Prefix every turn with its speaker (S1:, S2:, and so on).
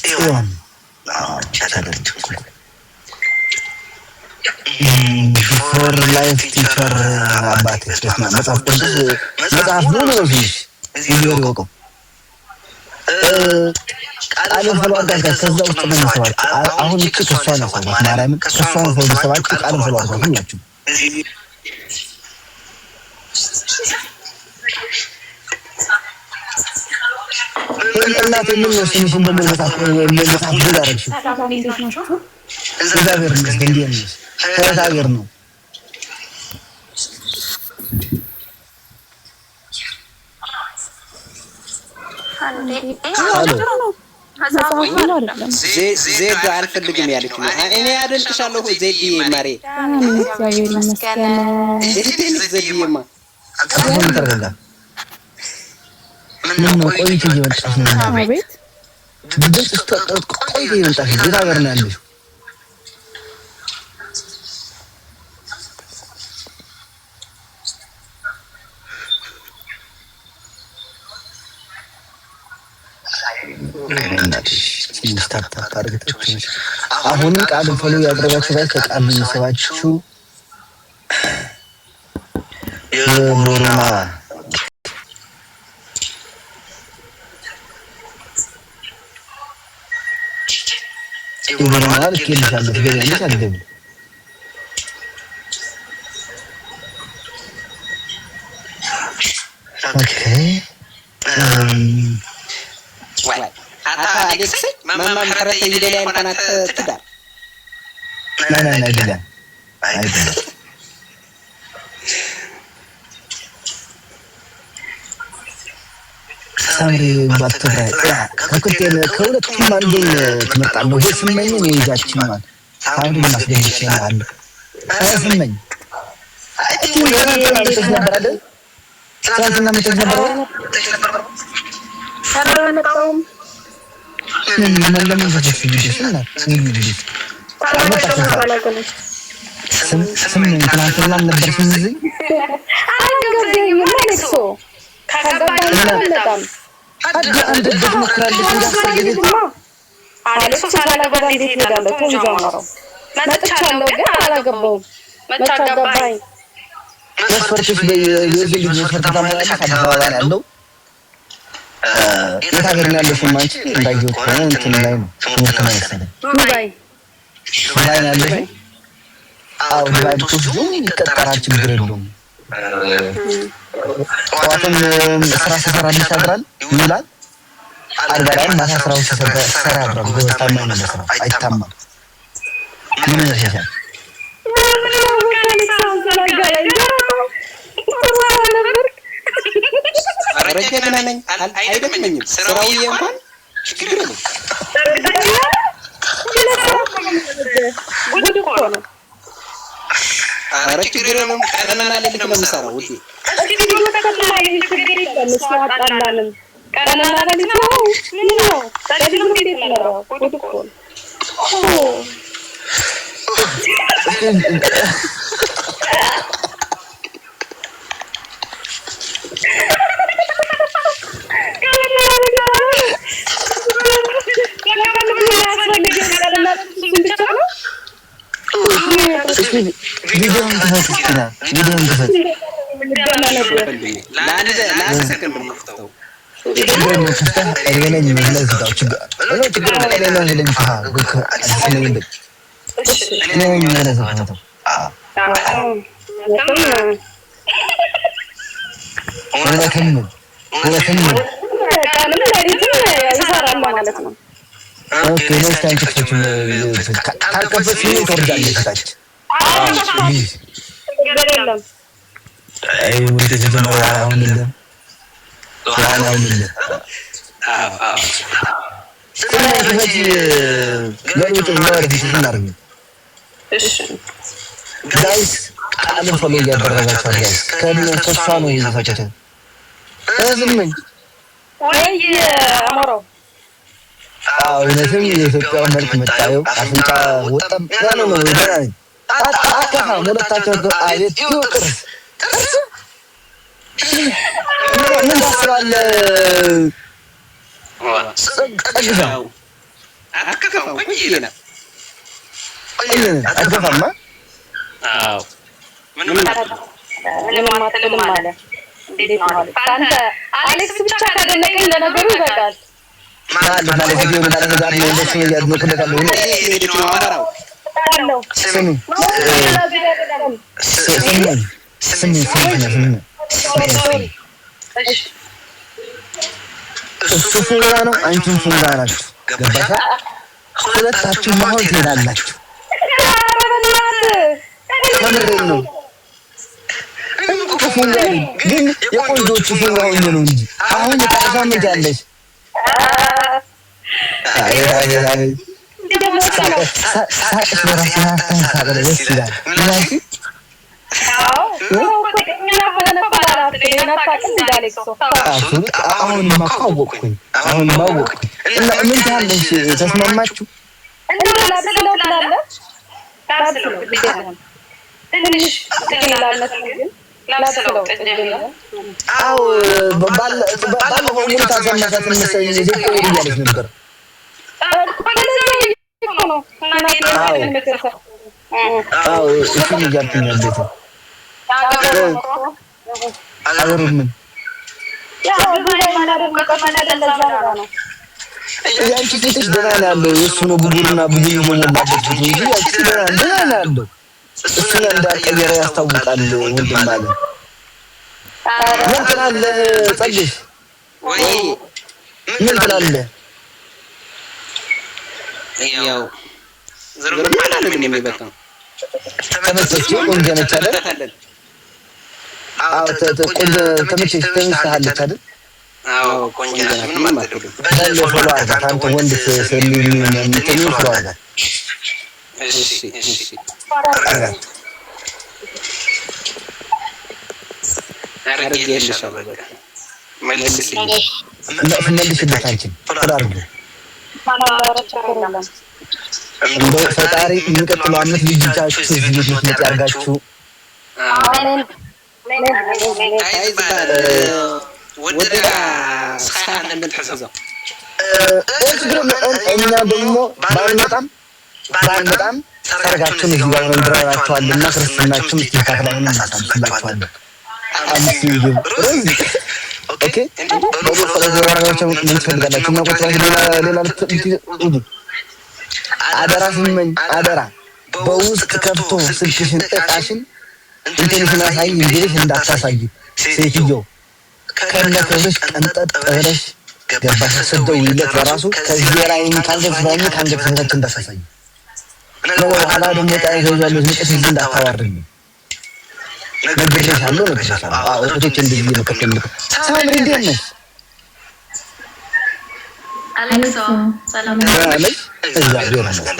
S1: ጽዮን ቻለች ቢፎር ላይፍ ቲቸር አባቴ መጽሐፍ ቅዱስ መጽሐፍ ነው ነው ይወቀው ቃልን ፈለዋል ከዛ ውስጥ ምን ሰዋች አሁን እቺ ተሷ ነው ማርያም ተሷ ነው ሰዋች ቃልን ፈለዋል ሁላችሁ እናት ምን ነው ሲስ እንደመጣፍ ይላርሽ እግዚአብሔር ይመስገን እንዴ ተታገር ነው
S2: ዜድ አልፈልግም ያለች ነው እኔ አደንቅሻለሁ ዜድ ማሬ
S3: እግዚአብሔር ይመስገን
S2: ዜድማ
S1: ተረጋጋ ምን ነው ቆይት ይወጣሽ ነው
S3: አቤት
S1: ድምጽ ተጠቅ ቆይት ይወጣሽ እግዚአብሔር ነው ያለሽ አሁን ቃል ፈሉ ያደረጋችሁ ላይ ከቃል ሰባችሁ የቦርማ ይወራል ከልሻለ ገበያለሽ አልገብ ኦኬ
S2: አታ አሌክስ ማማ መከረተ ይደላይ እንታናት ትዳር
S1: لا አይደለም ሳምሪ ባትራይ ከኩቴል ከሁለቱም አንዱን ትመጣለህ ይሄ ስመኝ ነው ይዛችን ማለት ሳምሪ ማስደንቅ ይችላል ስመኝ ትናንትና መጥተህ ነበር
S3: ሰራመጣውም
S1: ምን ለምን ተፈሽሽና ስም ትናንትና ነበር ስንዝኝ
S3: አላገባኝም ማለክሶ ካገባኝ
S1: አንድ ደግሞ ክራለሽ እንዳሰገደት
S3: አለክሶ ሳላገባ እንዴት ሄዳለሁ ተንጀምሮ መጥቻለሁ ግን አላገባውም መጣጋባኝ
S1: መስፈርትሽ በየዚህ መስፈርት ታማያለሽ አባባል ያለው የታገር ነው ያለሽ ማንቺ እንዳየው ከሆነ እንትን ላይ ነው ትምህርት ነው መሰለኝ
S3: ዱባይ
S1: ያለሽ አው ዱባይ ብትወስዱ ይቀጠራል ችግር የለውም ጠዋትም ስራ ሲሰራ ይሻግራል ይውላል አልጋራም ማታ ስራው ሲሰራ ያድራል በታማኝ ነው ስራ አይታማም ምን ይሻሻል
S2: ረጀና ነኝ አይደክመኝም ስራው እንኳን ችግር የለም
S3: ጉድ እኮ ነው
S2: ኧረ ችግር የለም ቀንና ሌሊት ነው የምሰራው ውዴ
S3: እስኪ ቪዲዮ ተከታታይ ችግር የለም ስላጣላንም ቀንና ሌሊት ነው ምን ነው ታዲያ እንዴት ነው ጉድ እኮ ነው
S1: ቪዲዮውን ተፈትሽና ቪዲዮውን ተፈት
S2: ለአንድ ሰከንድ ነው የምከፍተው
S1: ቪዲዮውን ተፈታ እኔ መለስ ጋር ችግር እኔ ለምን መለስ ጋር ኦኬ ኔክስት ታይም ተፈትሽ ካልከፈትሽ ትወርዳለሽ ታች አይ ወደ ተጀመረ አሁን የለም ስለዚህ ለሩት ነው ይችላል እሺ ጋይስ ቃልን ፎሎ ያደረጋችሁ ጋይስ ከነሱ ነው ይዘፋቸው እዝምን
S3: ወይ አሞሮ
S1: እውነትም የኢትዮጵያ መልክ መጣየው አፍንጫ ወጣም ያለው ነው ይላል አጣጣ ወለታቸው አይት ይወጥር ምን ታስባለ
S2: አትከፋም ቆይ ይላል
S1: አትከፋማ
S2: አዎ ምንም
S3: አትልም አለ እንዴት ነው አለ አንተ አሌክስ ብቻ ካደለቀኝ ለነገሩ ይበቃል
S1: ማለት ቪዲዮ ማለት ጋር ነው እንደሱ ያዝመክለታለሁ
S3: አለው
S1: ስሚ እሱ ፉንጋ ነው አንቺም ፉንጋ ናችሁ ገባሻ ሁለታችሁ ማሆን ትሄዳላችሁ ከምሬን ነው ፉንጋ ግን የቆንጆቹ ፉንጋ ሆኜ ነው እንጂ አሁን ታሳምጃለሽ ሳቅሽ በራሱ ያስተንሳቀለ ደስ ይላል አሁንማ እኮ አወቅኩኝ እና ምን ትያለሽ ተስማማችሁ አዎ ባለፈው ሙሉ ታሰማሻት መሰለኝ ዜቆ እያለች ነበር አዎ እሱን እያልኩኝ ያለሁት አገሩምን ያንቺ ፊትሽ ደህና ነው ያለው የእሱ ነው ብጉርና ብጉር የሞላበት ፊት እንጂ ያንቺ ደህና ነው ያለው እሱን እንዳልቀየረ ያስታውቃል ወንድም አለ ምን ትላለህ ጸግሽ ምን ትላለህ
S2: ያው ዝርዝር ማለት ምን የሚበቃው
S1: ተመቸች ቆንጆ ነች አይደል አዎ ቆንጆ ተመቸች ተመችታለች አይደል
S2: አዎ ቆንጆ ነች ምንም አትልም
S1: በለ ፎሎ አድርጋት አንተ ወንድ ስለሚል ምን ፎሎ አድርጋት
S2: እሺ አረጋግልሻለሁ በቃ
S1: መልስልኝ አንቺን ፎሎ አድርጊ እንደው ፈጣሪ የሚቀጥለው ዓመት ልጅቻችሁ እዚህ ቤት ልትመጪ ያርጋችሁ እኛ ደግሞ ባንመጣም ሰርጋችሁን እዚህ ጋር እንድራራችኋልና ክርስትናችሁን ተካፍለን እናሳልፍላችኋለን አምስት ምግብ ኦኬ በፎሎወራችሁ ምን ትፈልጋላችሁ እና ቁጥራችሁ ሌላ አደራ ስመኝ አደራ በውስጥ ከብቶ ስልክሽን እቃሽን እንትንሽን አሳይ እንግዲህ እንዳታሳይ ሴትዮ ከነከብሽ ቀንጠጥ ብለሽ ገባሽ ስትደውይለት በራሱ ከዚህ ራይን ካንገት በታች እንዳታሳይ ነው ኋላ ደግሞ ጣይ ገዛለሁ ዝቅሽ እንዳታዋርኝ ነግሬሻለሁ አዎ እህቶች እንደዚህ መከተል ሳምሪ እንዴት ነሽ
S4: አሌክሶ ሰላም
S1: ነሽ እግዚአብሔር ይመስገን